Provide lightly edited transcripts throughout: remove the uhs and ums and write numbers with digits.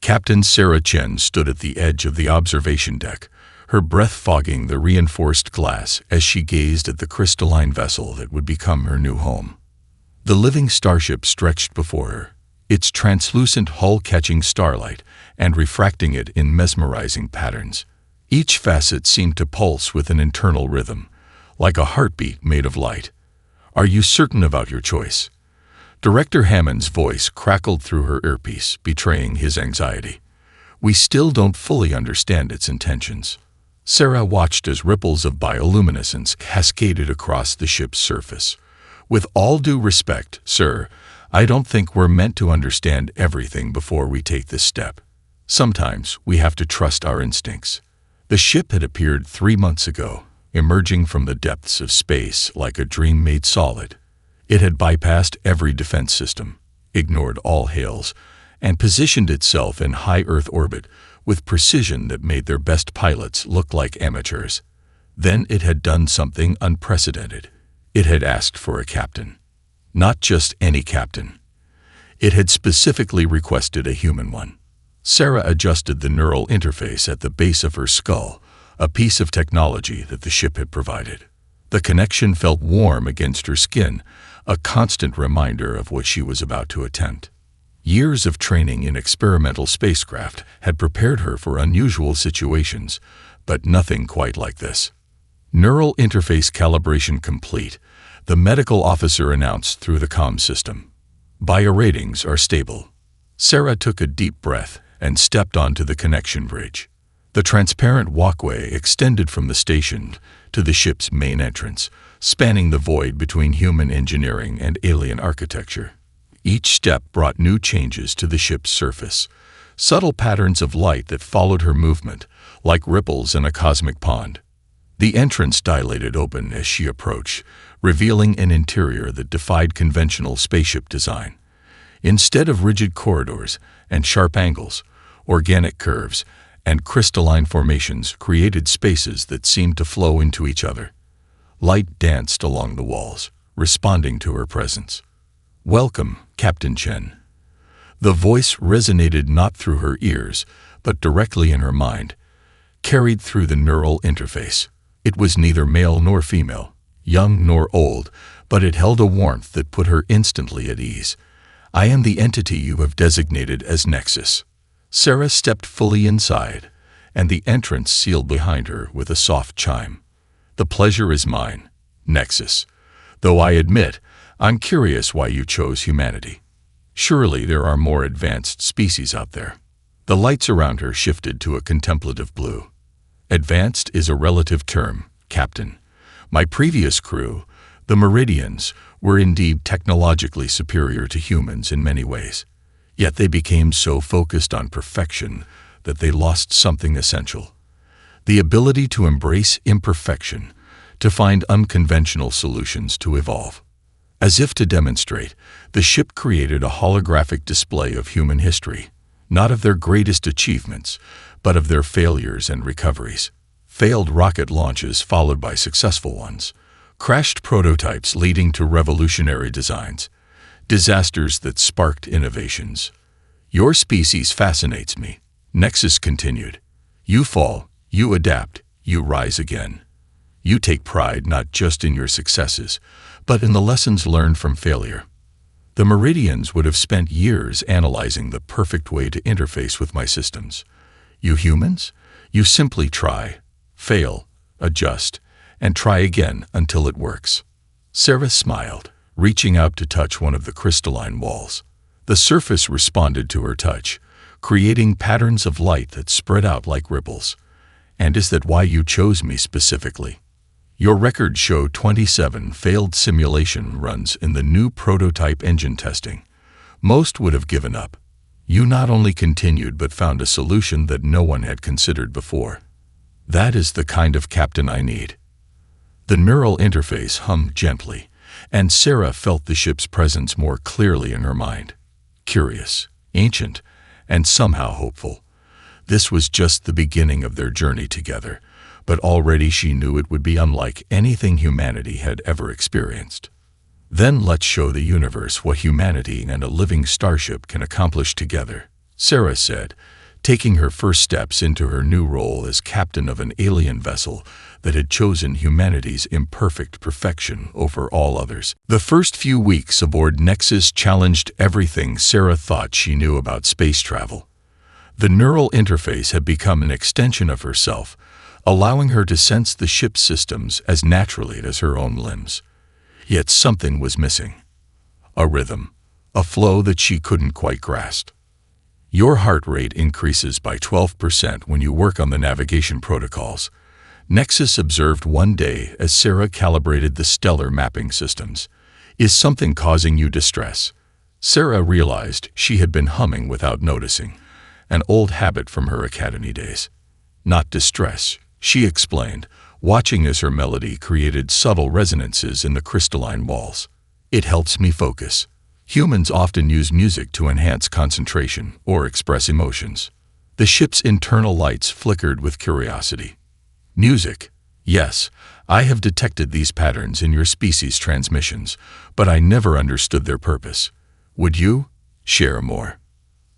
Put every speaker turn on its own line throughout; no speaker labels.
Captain Sarah Chen stood at the edge of the observation deck, her breath fogging the reinforced glass as she gazed at the crystalline vessel that would become her new home. The living starship stretched before her, its translucent hull catching starlight and refracting it in mesmerizing patterns. Each facet seemed to pulse with an internal rhythm, like a heartbeat made of light. "Are you certain about your choice?" Director Hammond's voice crackled through her earpiece, betraying his anxiety. "We still don't fully understand its intentions." Sarah watched as ripples of bioluminescence cascaded across the ship's surface. "With all due respect, sir, I don't think we're meant to understand everything before we take this step. Sometimes we have to trust our instincts." The ship had appeared 3 months ago, emerging from the depths of space like a dream made solid. It had bypassed every defense system, ignored all hails, and positioned itself in high Earth orbit with precision that made their best pilots look like amateurs. Then it had done something unprecedented. It had asked for a captain. Not just any captain. It had specifically requested a human one. Sarah adjusted the neural interface at the base of her skull, a piece of technology that the ship had provided. The connection felt warm against her skin, a constant reminder of what she was about to attempt. Years of training in experimental spacecraft had prepared her for unusual situations, but nothing quite like this. Neural interface calibration complete, the medical officer announced through the comm system. Bio ratings are stable. Sarah took a deep breath and stepped onto the connection bridge. The transparent walkway extended from the station to the ship's main entrance, spanning the void between human engineering and alien architecture. Each step brought new changes to the ship's surface, subtle patterns of light that followed her movement, like ripples in a cosmic pond. The entrance dilated open as she approached, revealing an interior that defied conventional spaceship design. Instead of rigid corridors and sharp angles, organic curves and crystalline formations created spaces that seemed to flow into each other. Light danced along the walls, responding to her presence. "Welcome, Captain Chen." The voice resonated not through her ears, but directly in her mind, carried through the neural interface. It was neither male nor female, young nor old, but it held a warmth that put her instantly at ease. "I am the entity you have designated as Nexus." Sarah stepped fully inside, and the entrance sealed behind her with a soft chime. "The pleasure is mine, Nexus. Though I admit, I'm curious why you chose humanity. Surely there are more advanced species out there." The lights around her shifted to a contemplative blue. "Advanced is a relative term, Captain. My previous crew, the Meridians, were indeed technologically superior to humans in many ways. Yet they became so focused on perfection that they lost something essential. The ability to embrace imperfection, to find unconventional solutions to evolve." As if to demonstrate, the ship created a holographic display of human history, not of their greatest achievements, but of their failures and recoveries. Failed rocket launches followed by successful ones, crashed prototypes leading to revolutionary designs, disasters that sparked innovations. "Your species fascinates me," Nexus continued. "You fall, you adapt, you rise again. You take pride not just in your successes, but in the lessons learned from failure. The Meridians would have spent years analyzing the perfect way to interface with my systems. You humans, you simply try, fail, adjust, and try again until it works." Sarah smiled, reaching out to touch one of the crystalline walls. The surface responded to her touch, creating patterns of light that spread out like ripples. "And is that why you chose me specifically? Your records show 27 failed simulation runs in the new prototype engine testing. Most would have given up. You not only continued but found a solution that no one had considered before. That is the kind of captain I need." The neural interface hummed gently, and Sarah felt the ship's presence more clearly in her mind. Curious, ancient, and somehow hopeful. This was just the beginning of their journey together, but already she knew it would be unlike anything humanity had ever experienced. "Then let's show the universe what humanity and a living starship can accomplish together," Sarah said, taking her first steps into her new role as captain of an alien vessel that had chosen humanity's imperfect perfection over all others. The first few weeks aboard Nexus challenged everything Sarah thought she knew about space travel. The neural interface had become an extension of herself, allowing her to sense the ship's systems as naturally as her own limbs. Yet something was missing. A rhythm, a flow that she couldn't quite grasp. Your heart rate increases by 12% when you work on the navigation protocols, Nexus observed one day as Sarah calibrated the stellar mapping systems. Is something causing you distress? Sarah realized she had been humming without noticing, an old habit from her academy days. Not distress, she explained, watching as her melody created subtle resonances in the crystalline walls. It helps me focus. Humans often use music to enhance concentration or express emotions. The ship's internal lights flickered with curiosity. Music. Yes, I have detected these patterns in your species' transmissions, but I never understood their purpose. Would you share more?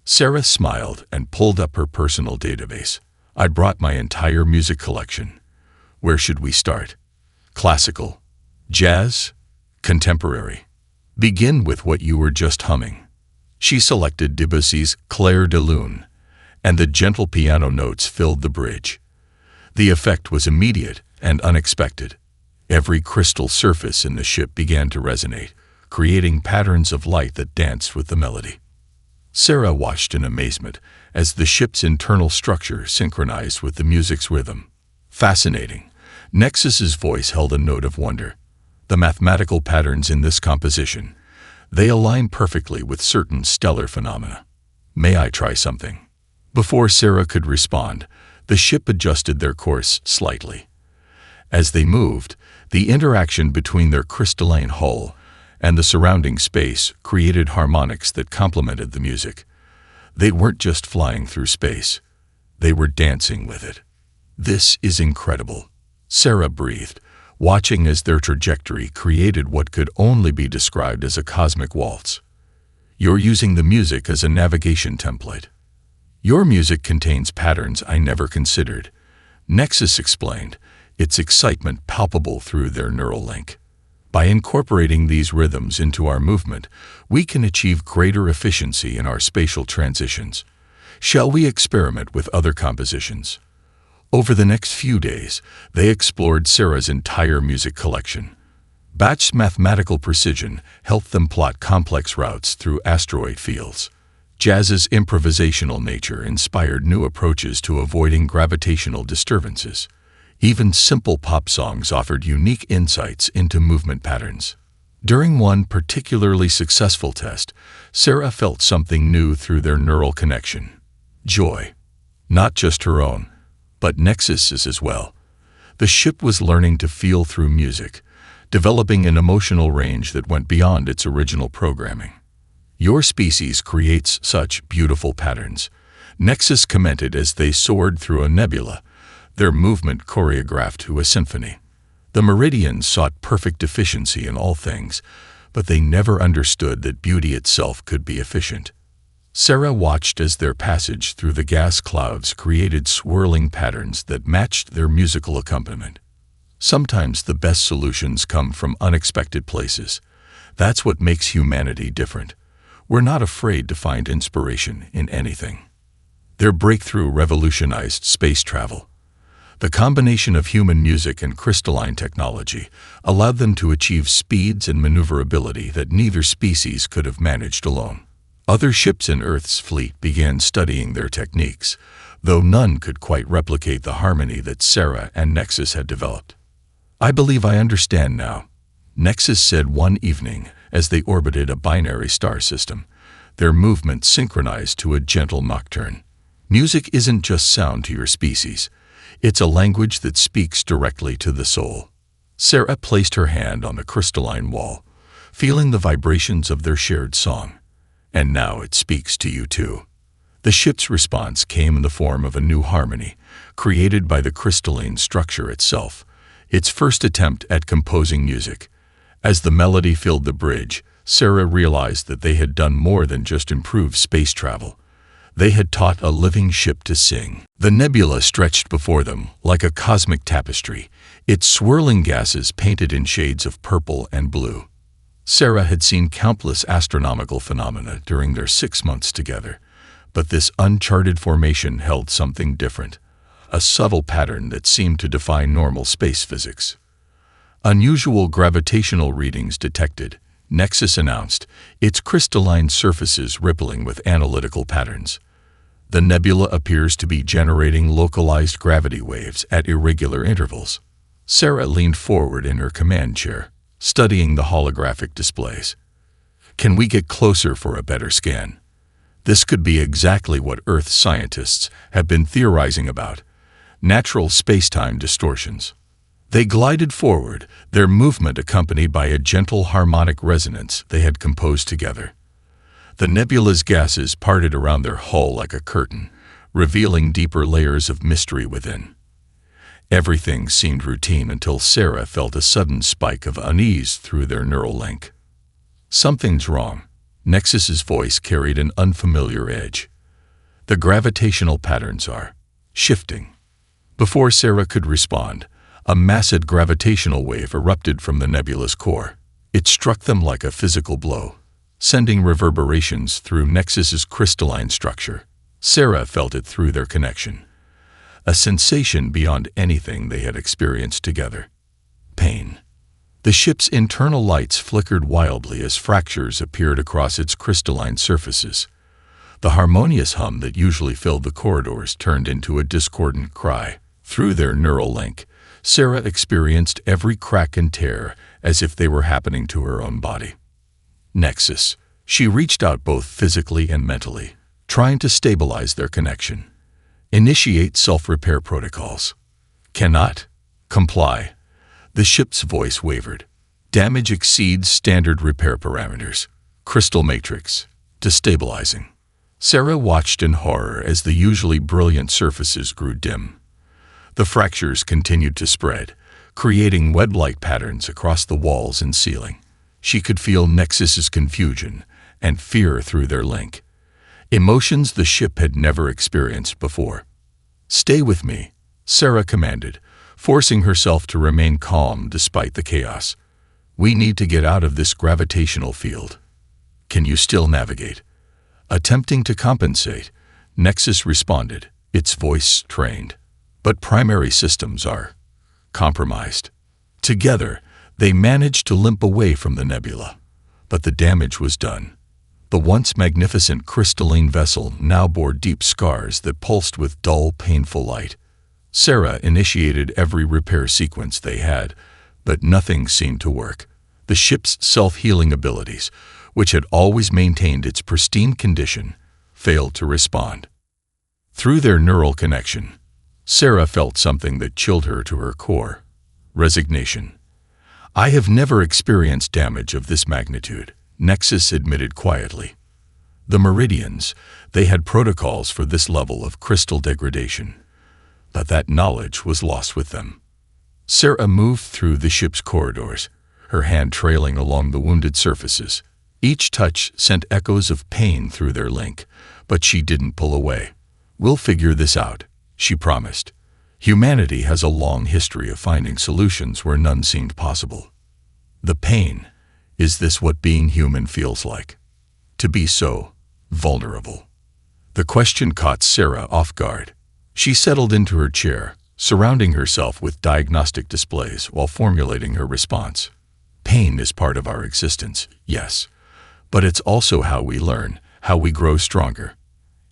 Sarah smiled and pulled up her personal database. I brought my entire music collection. Where should we start? Classical, jazz, contemporary. Begin with what you were just humming. She selected Debussy's Clair de Lune, and the gentle piano notes filled the bridge. The effect was immediate and unexpected. Every crystal surface in the ship began to resonate, creating patterns of light that danced with the melody. Sarah watched in amazement as the ship's internal structure synchronized with the music's rhythm. Fascinating. Nexus's voice held a note of wonder. The mathematical patterns in this composition, they align perfectly with certain stellar phenomena. May I try something? Before Sarah could respond, the ship adjusted their course slightly. As they moved, the interaction between their crystalline hull and the surrounding space created harmonics that complemented the music. They weren't just flying through space. They were dancing with it. This is incredible, Sarah breathed, watching as their trajectory created what could only be described as a cosmic waltz. You're using the music as a navigation template. Your music contains patterns I never considered, Nexus explained, its excitement palpable through their neural link. By incorporating these rhythms into our movement, we can achieve greater efficiency in our spatial transitions. Shall we experiment with other compositions? Over the next few days, they explored Sarah's entire music collection. Bach's mathematical precision helped them plot complex routes through asteroid fields. Jazz's improvisational nature inspired new approaches to avoiding gravitational disturbances. Even simple pop songs offered unique insights into movement patterns. During one particularly successful test, Sarah felt something new through their neural connection. Joy. Not just her own, but Nexus's as well. The ship was learning to feel through music, developing an emotional range that went beyond its original programming. Your species creates such beautiful patterns, Nexus commented as they soared through a nebula, their movement choreographed to a symphony. The Meridians sought perfect efficiency in all things, but they never understood that beauty itself could be efficient. Sarah watched as their passage through the gas clouds created swirling patterns that matched their musical accompaniment. Sometimes the best solutions come from unexpected places. That's what makes humanity different. We're not afraid to find inspiration in anything. Their breakthrough revolutionized space travel. The combination of human music and crystalline technology allowed them to achieve speeds and maneuverability that neither species could have managed alone. Other ships in Earth's fleet began studying their techniques, though none could quite replicate the harmony that Sarah and Nexus had developed. I believe I understand now, Nexus said one evening as they orbited a binary star system, their movement synchronized to a gentle nocturne. Music isn't just sound to your species. It's a language that speaks directly to the soul. Sarah placed her hand on the crystalline wall, feeling the vibrations of their shared song. And now it speaks to you too. The ship's response came in the form of a new harmony, created by the crystalline structure itself, its first attempt at composing music. As the melody filled the bridge, Sarah realized that they had done more than just improve space travel. They had taught a living ship to sing. The nebula stretched before them like a cosmic tapestry, its swirling gases painted in shades of purple and blue. Sarah had seen countless astronomical phenomena during their 6 months together, but this uncharted formation held something different, a subtle pattern that seemed to defy normal space physics. Unusual gravitational readings detected, Nexus announced, its crystalline surfaces rippling with analytical patterns. The nebula appears to be generating localized gravity waves at irregular intervals. Sarah leaned forward in her command chair, studying the holographic displays. Can we get closer for a better scan? This could be exactly what Earth scientists have been theorizing about: natural space-time distortions. They glided forward, their movement accompanied by a gentle harmonic resonance they had composed together. The nebula's gases parted around their hull like a curtain, revealing deeper layers of mystery within. Everything seemed routine until Sarah felt a sudden spike of unease through their neural link. Something's wrong. Nexus's voice carried an unfamiliar edge. The gravitational patterns are shifting. Before Sarah could respond, a massive gravitational wave erupted from the nebula's core. It struck them like a physical blow, sending reverberations through Nexus's crystalline structure. Sarah felt it through their connection, a sensation beyond anything they had experienced together. Pain. The ship's internal lights flickered wildly as fractures appeared across its crystalline surfaces. The harmonious hum that usually filled the corridors turned into a discordant cry. Through their neural link, Sarah experienced every crack and tear as if they were happening to her own body. Nexus. She reached out both physically and mentally, trying to stabilize their connection. Initiate self-repair protocols. Cannot. Comply. The ship's voice wavered. Damage exceeds standard repair parameters. Crystal matrix. Destabilizing. Sarah watched in horror as the usually brilliant surfaces grew dim. The fractures continued to spread, creating web-like patterns across the walls and ceiling. She could feel Nexus's confusion and fear through their link, emotions the ship had never experienced before. Stay with me, Sarah commanded, forcing herself to remain calm despite the chaos. We need to get out of this gravitational field. Can you still navigate? Attempting to compensate, Nexus responded, its voice strained. But primary systems are compromised. Together, they managed to limp away from the nebula. But the damage was done. The once magnificent crystalline vessel now bore deep scars that pulsed with dull, painful light. Sarah initiated every repair sequence they had, but nothing seemed to work. The ship's self-healing abilities, which had always maintained its pristine condition, failed to respond. Through their neural connection, Sarah felt something that chilled her to her core: resignation. I have never experienced damage of this magnitude, Nexus admitted quietly. The Meridians, they had protocols for this level of crystal degradation, but that knowledge was lost with them. Sarah moved through the ship's corridors, her hand trailing along the wounded surfaces. Each touch sent echoes of pain through their link, but she didn't pull away. We'll figure this out, she promised. Humanity has a long history of finding solutions where none seemed possible. The pain. Is this what being human feels like? To be so vulnerable? The question caught Sarah off guard. She settled into her chair, surrounding herself with diagnostic displays while formulating her response. Pain is part of our existence, yes, but it's also how we learn, how we grow stronger.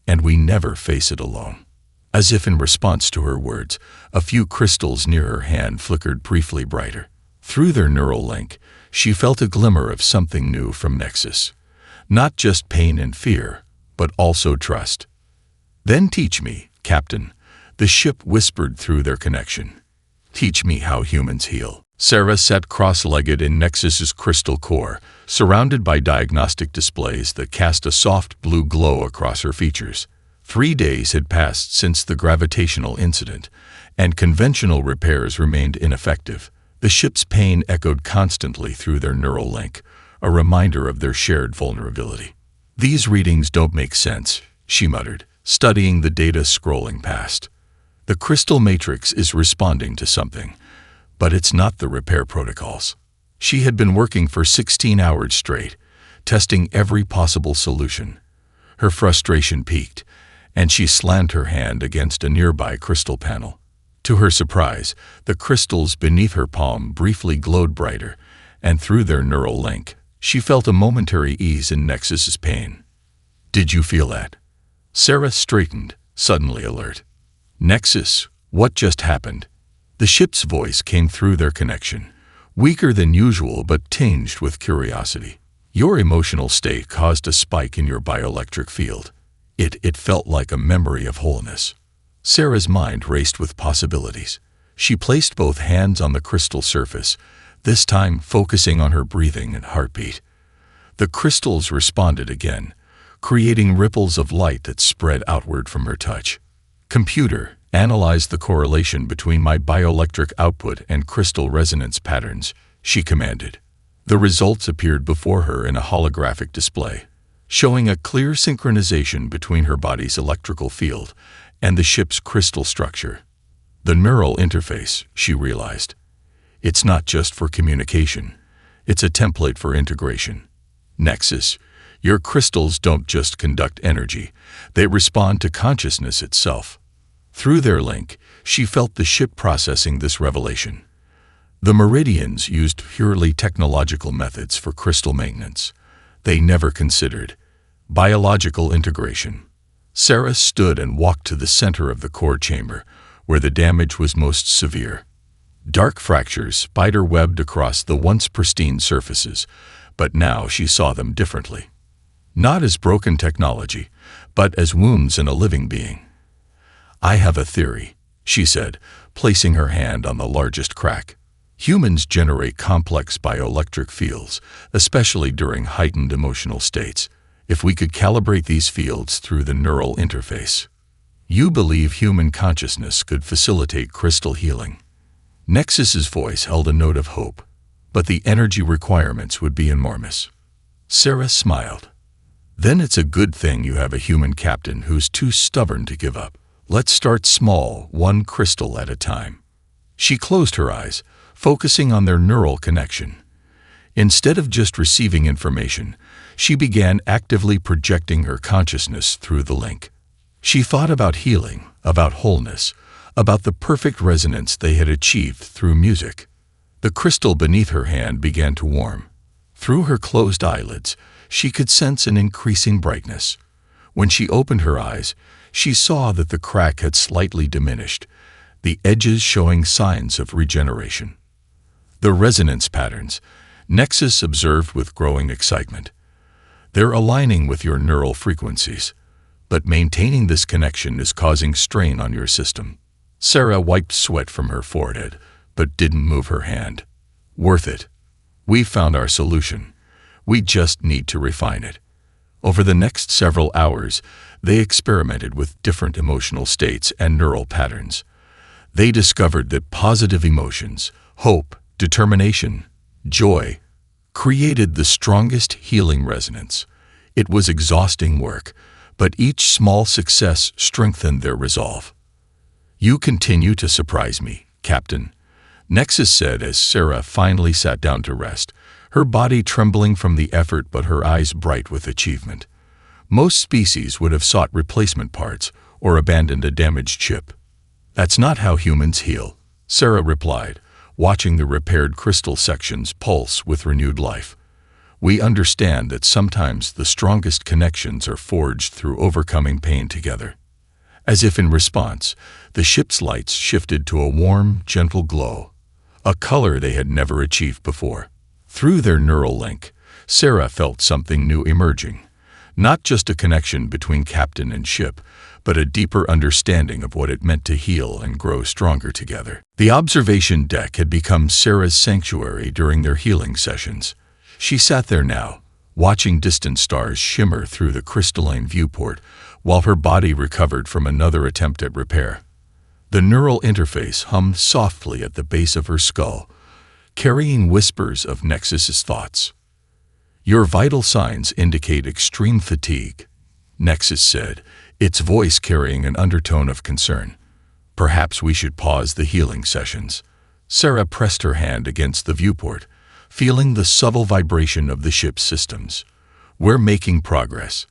And we never face it alone. As if in response to her words, a few crystals near her hand flickered briefly brighter. Through their neural link, she felt a glimmer of something new from Nexus. Not just pain and fear, but also trust. Then teach me, Captain, the ship whispered through their connection. Teach me how humans heal. Sarah sat cross-legged in Nexus's crystal core, surrounded by diagnostic displays that cast a soft blue glow across her features. 3 days had passed since the gravitational incident, and conventional repairs remained ineffective. The ship's pain echoed constantly through their neural link, a reminder of their shared vulnerability. These readings don't make sense, she muttered. studying the data scrolling past. The crystal matrix is responding to something, but it's not the repair protocols. She had been working for 16 hours straight, testing every possible solution. Her frustration peaked, and she slammed her hand against a nearby crystal panel. To her surprise, the crystals beneath her palm briefly glowed brighter, and through their neural link, she felt a momentary ease in Nexus's pain. "Did you feel that?" Sarah straightened, suddenly alert. "Nexus, what just happened?" The ship's voice came through their connection, weaker than usual but tinged with curiosity. "Your emotional state caused a spike in your bioelectric field. It felt like a memory of wholeness." Sarah's mind raced with possibilities. She placed both hands on the crystal surface, this time focusing on her breathing and heartbeat. The crystals responded again, creating ripples of light that spread outward from her touch. "Computer, analyze the correlation between my bioelectric output and crystal resonance patterns," she commanded. The results appeared before her in a holographic display, showing a clear synchronization between her body's electrical field and the ship's crystal structure. The neural interface, she realized. It's not just for communication. It's a template for integration. Nexus, your crystals don't just conduct energy. They respond to consciousness itself. Through their link, she felt the ship processing this revelation. The Meridians used purely technological methods for crystal maintenance. They never considered biological integration. Sarah stood and walked to the center of the core chamber, where the damage was most severe. Dark fractures spider-webbed across the once pristine surfaces, but now she saw them differently. Not as broken technology, but as wounds in a living being. "I have a theory," she said, placing her hand on the largest crack. "Humans generate complex bioelectric fields, especially during heightened emotional states. If we could calibrate these fields through the neural interface, you believe human consciousness could facilitate crystal healing." Nexus's voice held a note of hope, but the energy requirements would be enormous. Sarah smiled. "Then it's a good thing you have a human captain who's too stubborn to give up. Let's start small, one crystal at a time." She closed her eyes, focusing on their neural connection. Instead of just receiving information, she began actively projecting her consciousness through the link. She thought about healing, about wholeness, about the perfect resonance they had achieved through music. The crystal beneath her hand began to warm. Through her closed eyelids, she could sense an increasing brightness. When she opened her eyes, she saw that the crack had slightly diminished, the edges showing signs of regeneration. The resonance patterns, Nexus observed with growing excitement. "They're aligning with your neural frequencies, but maintaining this connection is causing strain on your system." Sarah wiped sweat from her forehead, but didn't move her hand. "Worth it. We've found our solution. We just need to refine it." Over the next several hours, they experimented with different emotional states and neural patterns. They discovered that positive emotions, hope, determination, joy, created the strongest healing resonance. It was exhausting work, but each small success strengthened their resolve. "You continue to surprise me, Captain," Nexus said as Sarah finally sat down to rest, her body trembling from the effort but her eyes bright with achievement. Most species would have sought replacement parts or abandoned a damaged ship. "That's not how humans heal," Sarah replied, watching the repaired crystal sections pulse with renewed life. "We understand that sometimes the strongest connections are forged through overcoming pain together." As if in response, the ship's lights shifted to a warm, gentle glow, a color they had never achieved before. Through their neural link, Sarah felt something new emerging, not just a connection between captain and ship, but a deeper understanding of what it meant to heal and grow stronger together. The observation deck had become Sarah's sanctuary during their healing sessions. She sat there now, watching distant stars shimmer through the crystalline viewport, while her body recovered from another attempt at repair. The neural interface hummed softly at the base of her skull, carrying whispers of Nexus's thoughts. "Your vital signs indicate extreme fatigue," Nexus said, its voice carrying an undertone of concern. "Perhaps we should pause the healing sessions." Sarah pressed her hand against the viewport, feeling the subtle vibration of the ship's systems. "We're making progress.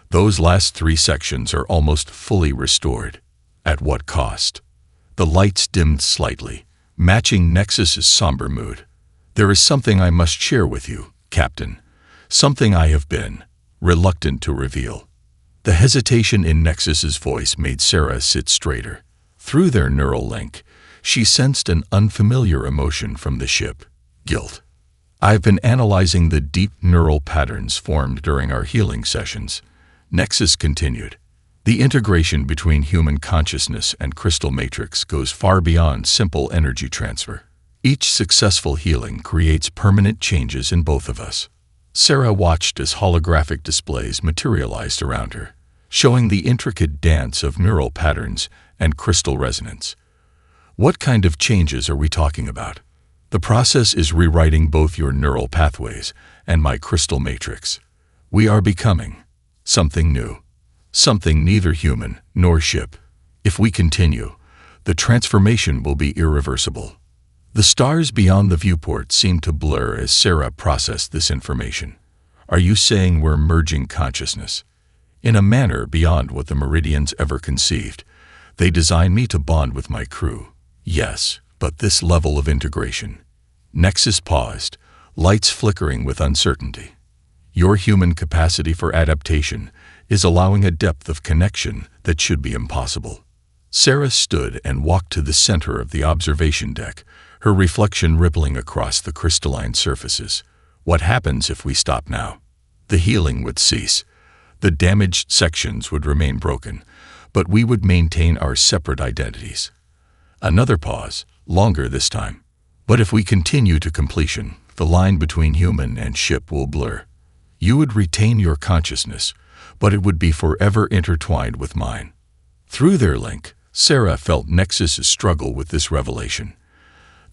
Those last 3 sections are almost fully restored." "At what cost?" The lights dimmed slightly, matching Nexus's somber mood. "There is something I must share with you, Captain. Something I have been reluctant to reveal." The hesitation in Nexus's voice made Sarah sit straighter. Through their neural link, she sensed an unfamiliar emotion from the ship: guilt. "I've been analyzing the deep neural patterns formed during our healing sessions," Nexus continued. "The integration between human consciousness and crystal matrix goes far beyond simple energy transfer. Each successful healing creates permanent changes in both of us." Sarah watched as holographic displays materialized around her, showing the intricate dance of neural patterns and crystal resonance. "What kind of changes are we talking about?" "The process is rewriting both your neural pathways and my crystal matrix. We are becoming something new, something neither human nor ship. If we continue, the transformation will be irreversible." The stars beyond the viewport seemed to blur as Sarah processed this information. "Are you saying we're merging consciousness?" "In a manner beyond what the Meridians ever conceived. They designed me to bond with my crew. Yes, but this level of integration." Nexus paused, lights flickering with uncertainty. "Your human capacity for adaptation is allowing a depth of connection that should be impossible." Sarah stood and walked to the center of the observation deck, her reflection rippling across the crystalline surfaces. "What happens if we stop now?" "The healing would cease. The damaged sections would remain broken, but we would maintain our separate identities." Another pause, longer this time. "But if we continue to completion, the line between human and ship will blur. You would retain your consciousness, but it would be forever intertwined with mine." Through their link, Sarah felt Nexus's struggle with this revelation.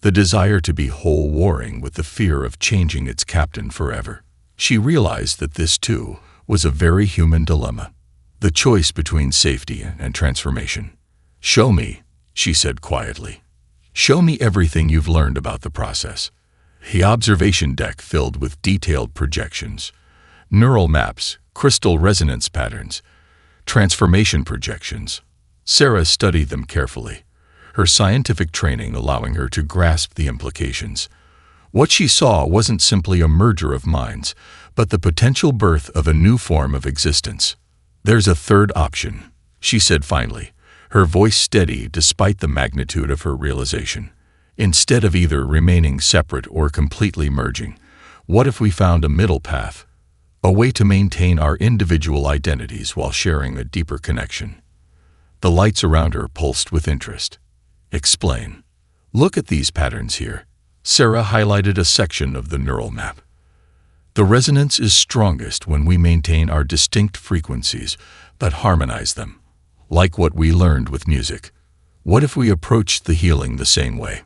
The desire to be whole warring with the fear of changing its captain forever. She realized that this, too, was a very human dilemma. The choice between safety and transformation. "Show me," she said quietly. "Show me everything you've learned about the process." The observation deck filled with detailed projections, neural maps, crystal resonance patterns, transformation projections. Sarah studied them carefully, her scientific training allowing her to grasp the implications. What she saw wasn't simply a merger of minds, but the potential birth of a new form of existence. "There's a third option," she said finally, her voice steady despite the magnitude of her realization. "Instead of either remaining separate or completely merging, what if we found a middle path? A way to maintain our individual identities while sharing a deeper connection." The lights around her pulsed with interest. "Explain." "Look at these patterns here." Sarah highlighted a section of the neural map. "The resonance is strongest when we maintain our distinct frequencies, but harmonize them. Like what we learned with music. What if we approached the healing the same way?"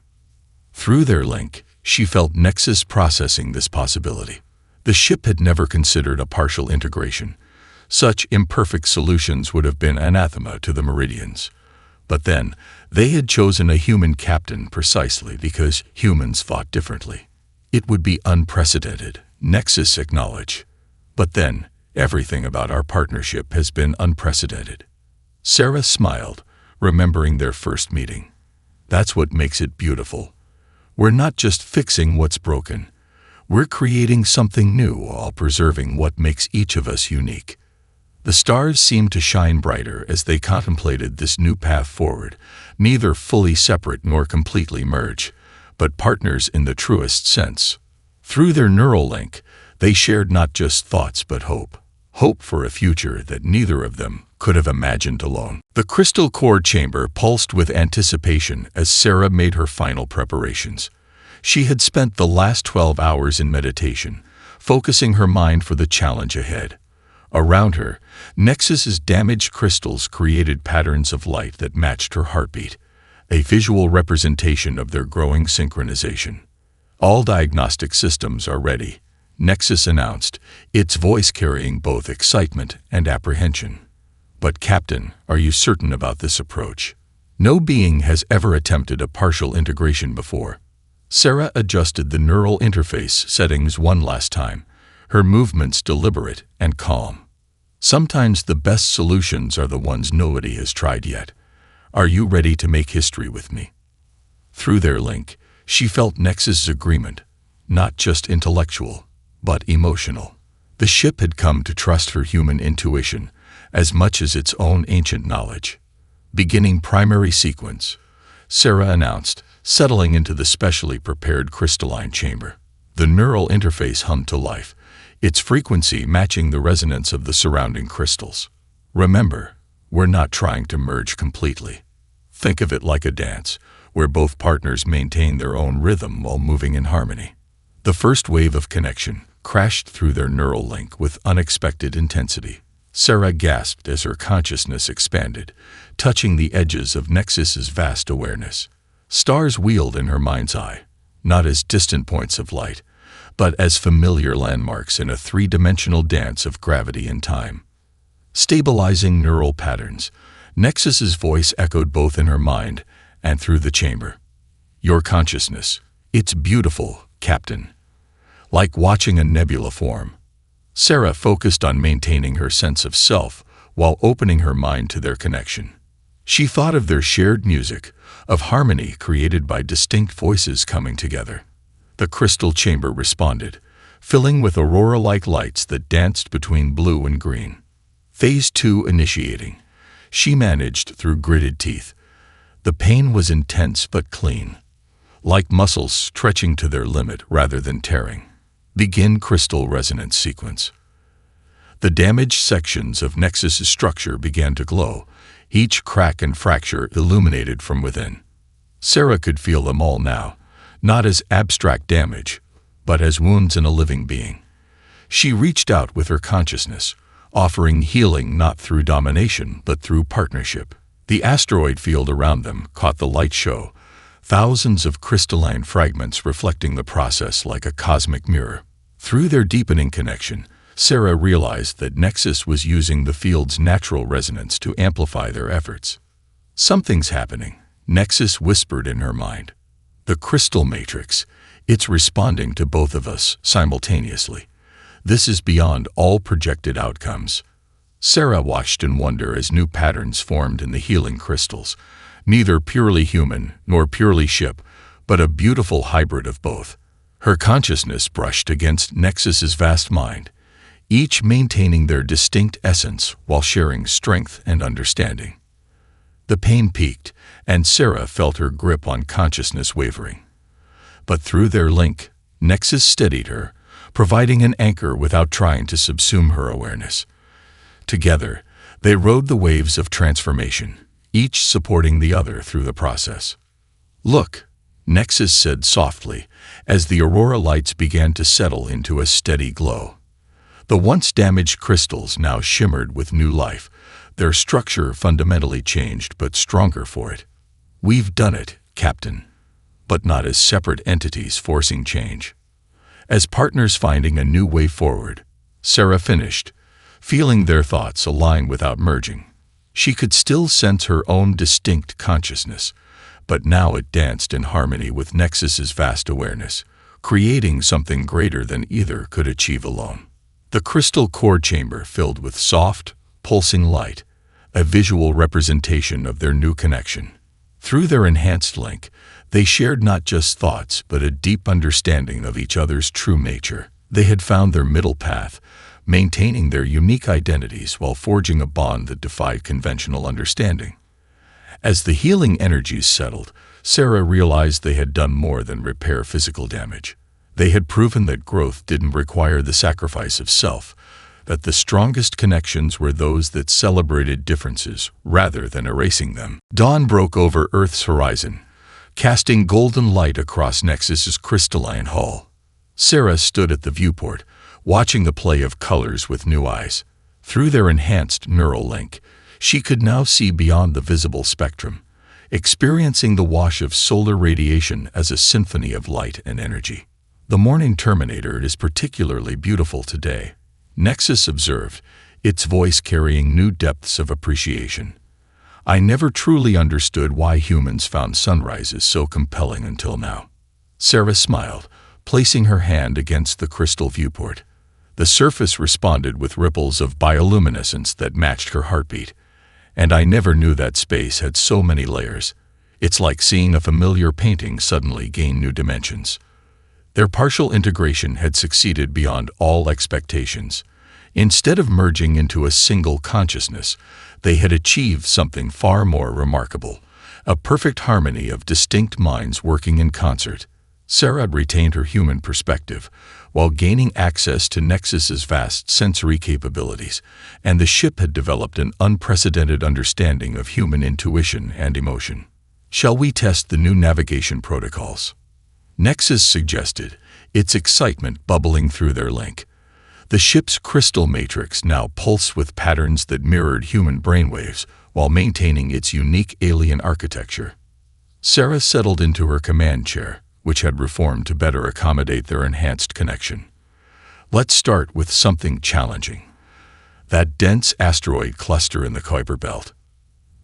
Through their link, she felt Nexus processing this possibility. The ship had never considered a partial integration. Such imperfect solutions would have been anathema to the Meridians. But then, they had chosen a human captain precisely because humans fought differently. It would be unprecedented, Nexus acknowledged. But then, everything about our partnership has been unprecedented. Sarah smiled, remembering their first meeting. "That's what makes it beautiful. We're not just fixing what's broken. We're creating something new while preserving what makes each of us unique." The stars seemed to shine brighter as they contemplated this new path forward, neither fully separate nor completely merged, but partners in the truest sense. Through their neural link, they shared not just thoughts but hope. Hope for a future that neither of them could have imagined alone. The crystal core chamber pulsed with anticipation as Sarah made her final preparations. She had spent the last 12 hours in meditation, focusing her mind for the challenge ahead. Around her, Nexus's damaged crystals created patterns of light that matched her heartbeat, a visual representation of their growing synchronization. "All diagnostic systems are ready," Nexus announced, its voice carrying both excitement and apprehension. But Captain, are you certain about this approach? No being has ever attempted a partial integration before. Sarah adjusted the neural interface settings one last time, her movements deliberate and calm. Sometimes the best solutions are the ones nobody has tried yet. Are you ready to make history with me? Through their link, she felt Nexus's agreement, not just intellectual, but emotional. The ship had come to trust her human intuition as much as its own ancient knowledge. Beginning primary sequence, Sarah announced, settling into the specially prepared crystalline chamber. The neural interface hummed to life, its frequency matching the resonance of the surrounding crystals. Remember, we're not trying to merge completely. Think of it like a dance, where both partners maintain their own rhythm while moving in harmony. The first wave of connection crashed through their neural link with unexpected intensity. Sarah gasped as her consciousness expanded, touching the edges of Nexus's vast awareness. Stars wheeled in her mind's eye, not as distant points of light, but as familiar landmarks in a three-dimensional dance of gravity and time. Stabilizing neural patterns, Nexus's voice echoed both in her mind and through the chamber. Your consciousness, it's beautiful, Captain. Like watching a nebula form. Sarah focused on maintaining her sense of self while opening her mind to their connection. She thought of their shared music, of harmony created by distinct voices coming together. The crystal chamber responded, filling with aurora-like lights that danced between blue and green. Phase 2 initiating. She managed through gritted teeth. The pain was intense but clean, like muscles stretching to their limit rather than tearing. Begin crystal resonance sequence. The damaged sections of Nexus's structure began to glow, each crack and fracture illuminated from within. Sarah could feel them all now, not as abstract damage, but as wounds in a living being. She reached out with her consciousness, offering healing not through domination but through partnership. The asteroid field around them caught the light show, thousands of crystalline fragments reflecting the process like a cosmic mirror. Through their deepening connection, Sarah realized that Nexus was using the field's natural resonance to amplify their efforts. Something's happening, Nexus whispered in her mind. The crystal matrix, it's responding to both of us simultaneously. This is beyond all projected outcomes. Sarah watched in wonder as new patterns formed in the healing crystals, neither purely human nor purely ship, but a beautiful hybrid of both. Her consciousness brushed against Nexus's vast mind, each maintaining their distinct essence while sharing strength and understanding. The pain peaked, and Sarah felt her grip on consciousness wavering. But through their link, Nexus steadied her, providing an anchor without trying to subsume her awareness. Together, they rode the waves of transformation, each supporting the other through the process. Look, Nexus said softly, as the aurora lights began to settle into a steady glow. The once damaged crystals now shimmered with new life, their structure fundamentally changed but stronger for it. We've done it, Captain. But not as separate entities forcing change. As partners finding a new way forward, Sarah finished, feeling their thoughts align without merging. She could still sense her own distinct consciousness, but now it danced in harmony with Nexus's vast awareness, creating something greater than either could achieve alone. The crystal core chamber filled with soft, pulsing light, a visual representation of their new connection. Through their enhanced link, they shared not just thoughts but a deep understanding of each other's true nature. They had found their middle path, maintaining their unique identities while forging a bond that defied conventional understanding. As the healing energies settled, Sarah realized they had done more than repair physical damage. They had proven that growth didn't require the sacrifice of self, that the strongest connections were those that celebrated differences rather than erasing them. Dawn broke over Earth's horizon, casting golden light across Nexus's crystalline hull. Sarah stood at the viewport, watching the play of colors with new eyes. Through their enhanced neural link, she could now see beyond the visible spectrum, experiencing the wash of solar radiation as a symphony of light and energy. The morning terminator is particularly beautiful today, Nexus observed, its voice carrying new depths of appreciation. I never truly understood why humans found sunrises so compelling until now. Sarah smiled, placing her hand against the crystal viewport. The surface responded with ripples of bioluminescence that matched her heartbeat. And I never knew that space had so many layers. It's like seeing a familiar painting suddenly gain new dimensions. Their partial integration had succeeded beyond all expectations. Instead of merging into a single consciousness, they had achieved something far more remarkable, a perfect harmony of distinct minds working in concert. Sarah retained her human perspective, while gaining access to Nexus's vast sensory capabilities, and the ship had developed an unprecedented understanding of human intuition and emotion. "Shall we test the new navigation protocols?" Nexus suggested, its excitement bubbling through their link. The ship's crystal matrix now pulsed with patterns that mirrored human brainwaves while maintaining its unique alien architecture. Sarah settled into her command chair, which had reformed to better accommodate their enhanced connection. Let's start with something challenging. That dense asteroid cluster in the Kuiper Belt.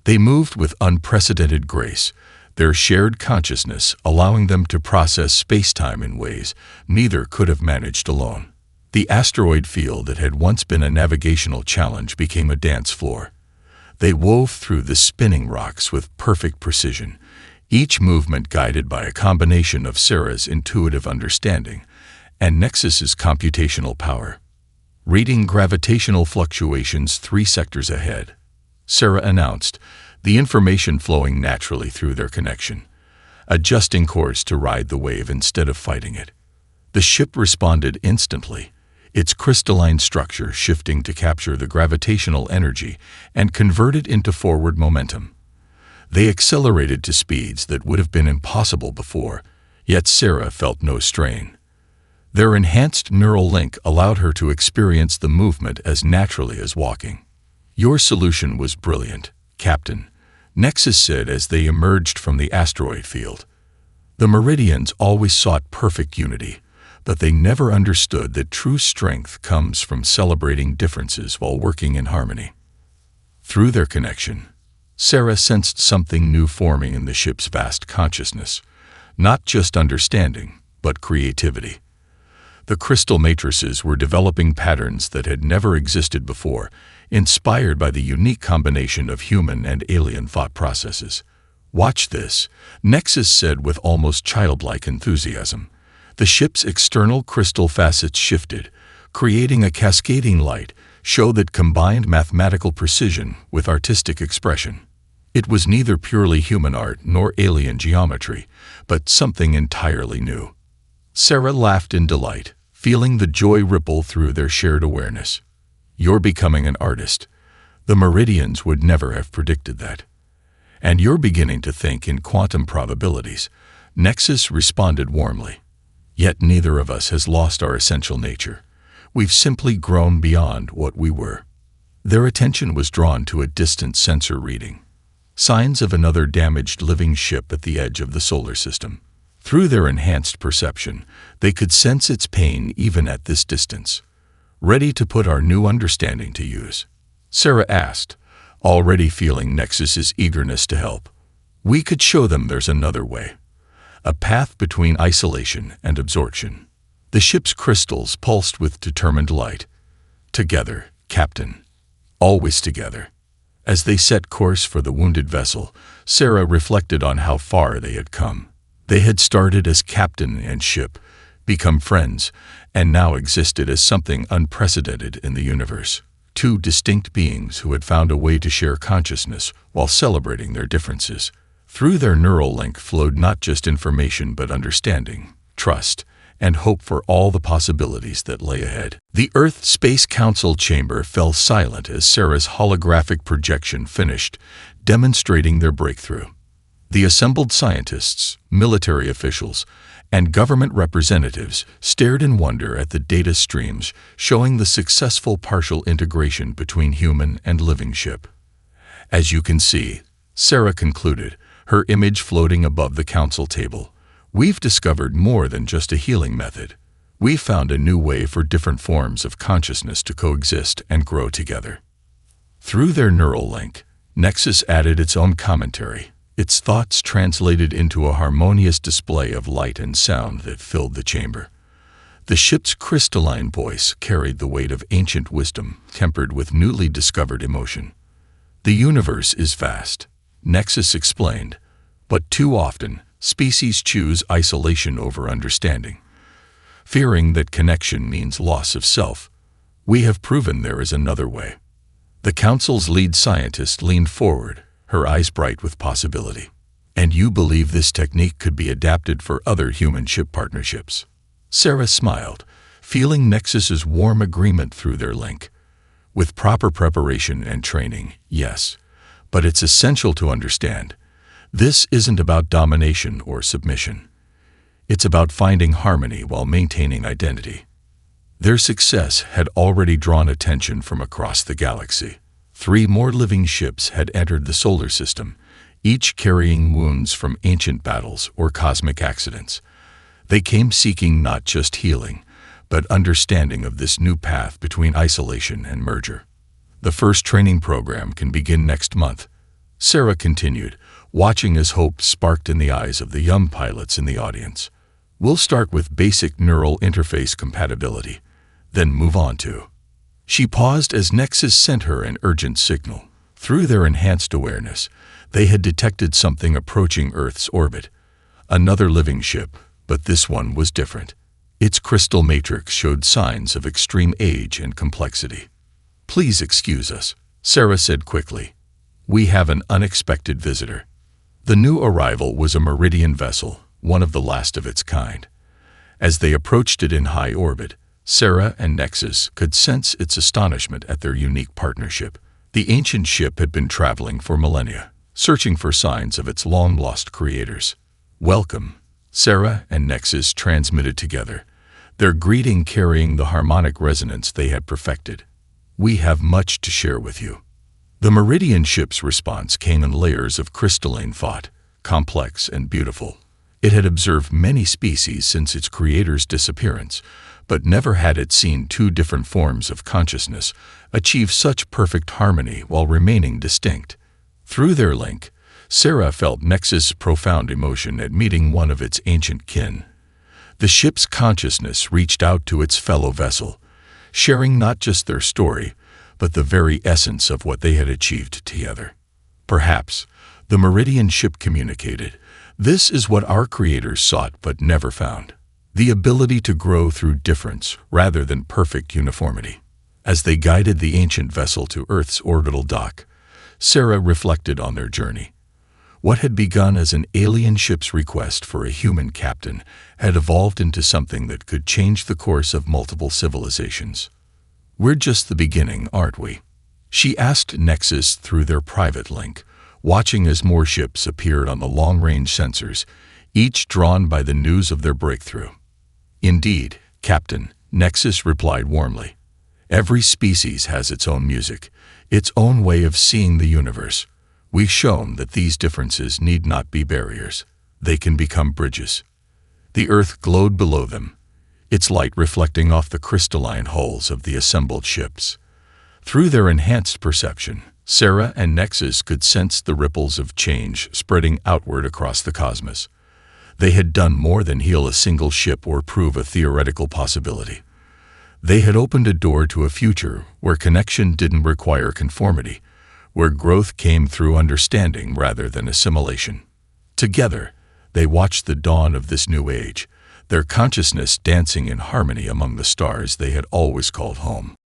They moved with unprecedented grace, their shared consciousness allowing them to process space-time in ways neither could have managed alone. The asteroid field that had once been a navigational challenge became a dance floor. They wove through the spinning rocks with perfect precision, each movement guided by a combination of Sarah's intuitive understanding and Nexus's computational power. Reading gravitational fluctuations 3 sectors ahead, Sarah announced, the information flowing naturally through their connection, adjusting course to ride the wave instead of fighting it. The ship responded instantly, its crystalline structure shifting to capture the gravitational energy and convert it into forward momentum. They accelerated to speeds that would have been impossible before, yet Sarah felt no strain. Their enhanced neural link allowed her to experience the movement as naturally as walking. "Your solution was brilliant, Captain," Nexus said as they emerged from the asteroid field. The Meridians always sought perfect unity, but they never understood that true strength comes from celebrating differences while working in harmony. Through their connection, Sarah sensed something new forming in the ship's vast consciousness, not just understanding, but creativity. The crystal matrices were developing patterns that had never existed before, inspired by the unique combination of human and alien thought processes. "Watch this," Nexus said with almost childlike enthusiasm. The ship's external crystal facets shifted, creating a cascading light show that combined mathematical precision with artistic expression. It was neither purely human art nor alien geometry, but something entirely new. Sarah laughed in delight, feeling the joy ripple through their shared awareness. "You're becoming an artist. The Meridians would never have predicted that. And you're beginning to think in quantum probabilities," Nexus responded warmly. "Yet neither of us has lost our essential nature. We've simply grown beyond what we were." Their attention was drawn to a distant sensor reading, signs of another damaged living ship at the edge of the solar system. Through their enhanced perception, they could sense its pain even at this distance. "Ready to put our new understanding to use?" Sarah asked, already feeling Nexus's eagerness to help. "We could show them there's another way. A path between isolation and absorption." The ship's crystals pulsed with determined light. "Together, Captain. Always together." As they set course for the wounded vessel, Sarah reflected on how far they had come. They had started as captain and ship, become friends, and now existed as something unprecedented in the universe. Two distinct beings who had found a way to share consciousness while celebrating their differences. Through their neural link flowed not just information but understanding, trust, and hope for all the possibilities that lay ahead. The Earth Space Council chamber fell silent as Sarah's holographic projection finished, demonstrating their breakthrough. The assembled scientists, military officials, and government representatives stared in wonder at the data streams showing the successful partial integration between human and living ship. "As you can see," Sarah concluded, her image floating above the council table, "we've discovered more than just a healing method. We found a new way for different forms of consciousness to coexist and grow together. Through their neural link, Nexus added its own commentary, its thoughts translated into a harmonious display of light and sound that filled the chamber. The ship's crystalline voice carried the weight of ancient wisdom, tempered with newly discovered emotion. The universe is vast, Nexus explained, but too often, species choose isolation over understanding. Fearing that connection means loss of self, we have proven there is another way. The Council's lead scientist leaned forward, her eyes bright with possibility. And you believe this technique could be adapted for other human-ship partnerships? Sarah smiled, feeling Nexus's warm agreement through their link. With proper preparation and training, yes. But it's essential to understand, this isn't about domination or submission. It's about finding harmony while maintaining identity. Their success had already drawn attention from across the galaxy. 3 more living ships had entered the solar system, each carrying wounds from ancient battles or cosmic accidents. They came seeking not just healing, but understanding of this new path between isolation and merger. The first training program can begin next month, Sarah continued, watching as hope sparked in the eyes of the young pilots in the audience. We'll start with basic neural interface compatibility, then move on to. She paused as Nexus sent her an urgent signal. Through their enhanced awareness, they had detected something approaching Earth's orbit. Another living ship, but this one was different. Its crystal matrix showed signs of extreme age and complexity. Please excuse us, Sarah said quickly. We have an unexpected visitor. The new arrival was a Meridian vessel, one of the last of its kind. As they approached it in high orbit, Sarah and Nexus could sense its astonishment at their unique partnership. The ancient ship had been traveling for millennia, searching for signs of its long-lost creators. Welcome, Sarah and Nexus transmitted together, their greeting carrying the harmonic resonance they had perfected. We have much to share with you. The Meridian ship's response came in layers of crystalline thought, complex and beautiful. It had observed many species since its creator's disappearance, but never had it seen 2 different forms of consciousness achieve such perfect harmony while remaining distinct. Through their link, Sarah felt Nexus' profound emotion at meeting one of its ancient kin. The ship's consciousness reached out to its fellow vessel, sharing not just their story, but the very essence of what they had achieved together. Perhaps, the Meridian ship communicated, this is what our creators sought but never found. The ability to grow through difference rather than perfect uniformity. As they guided the ancient vessel to Earth's orbital dock, Sarah reflected on their journey. What had begun as an alien ship's request for a human captain had evolved into something that could change the course of multiple civilizations. We're just the beginning, aren't we? She asked Nexus through their private link, watching as more ships appeared on the long-range sensors, each drawn by the news of their breakthrough. Indeed, Captain, Nexus replied warmly. Every species has its own music, its own way of seeing the universe. We've shown that these differences need not be barriers. They can become bridges. The Earth glowed below them, its light reflecting off the crystalline hulls of the assembled ships. Through their enhanced perception, Sarah and Nexus could sense the ripples of change spreading outward across the cosmos. They had done more than heal a single ship or prove a theoretical possibility. They had opened a door to a future where connection didn't require conformity, where growth came through understanding rather than assimilation. Together, they watched the dawn of this new age, their consciousness dancing in harmony among the stars they had always called home.